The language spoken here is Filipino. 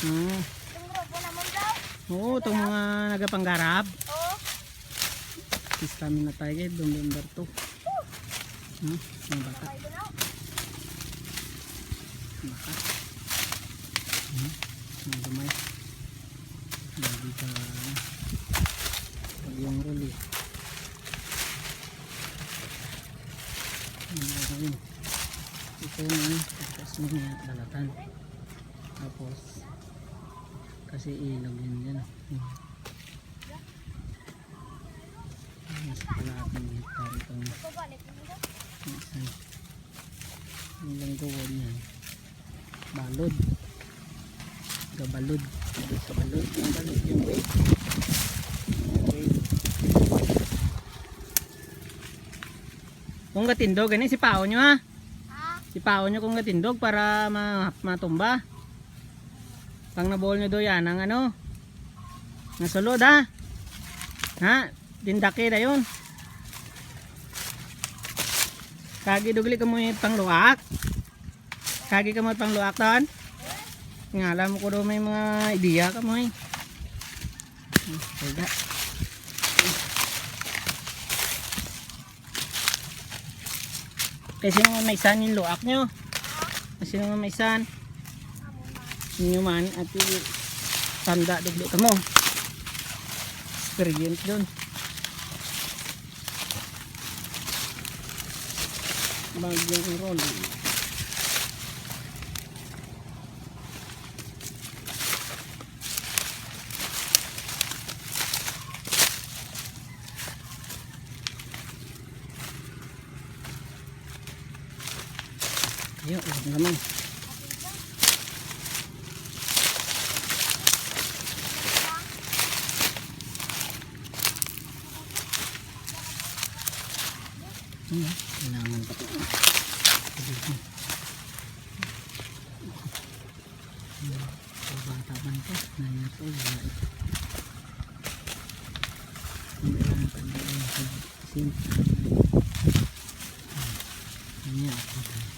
Hmm. Itong grupo naman daw. Oo, itong mga nagapanggarap. Oo. Sistamin na tayo guys, November 2. Mga baka. Sabay doon ako. Baka. Mga gamay. Hindi pa pag yung ruli. Ang gagawin. Ito na, tapos mga balatan. Tapos, kasi ilog yun yan. Nasa kalahating hektar itong Pabalik naman daw. isan. Yung langgawan yan. Balod. Gabalod. Sa balod. Ang balod yung way. Okay. Kung gatindog, ganun si pao nyo ha. Si pao nyo kung gatindog para matumba. Pang nabuhol nyo do yan ang ano. Nasulod ha. Ha? Dindaki na yun. Kagi dugli ka mo yung pangluak. Kagi ka mo yung pangluak doon. Nga alam ko daw may mga ideya ka mo eh. Kaya. Kasi naman may san yung luak nyo. Kasi naman may san. Inyo man at tanda dugli ka mo. Experience dun. Bagyang roll. Ayo, naman. Kailangan pa ito. Bata-ban ko. Nanya ito. Wala ito. Kailangan pa ito. Simple. Nanya ito.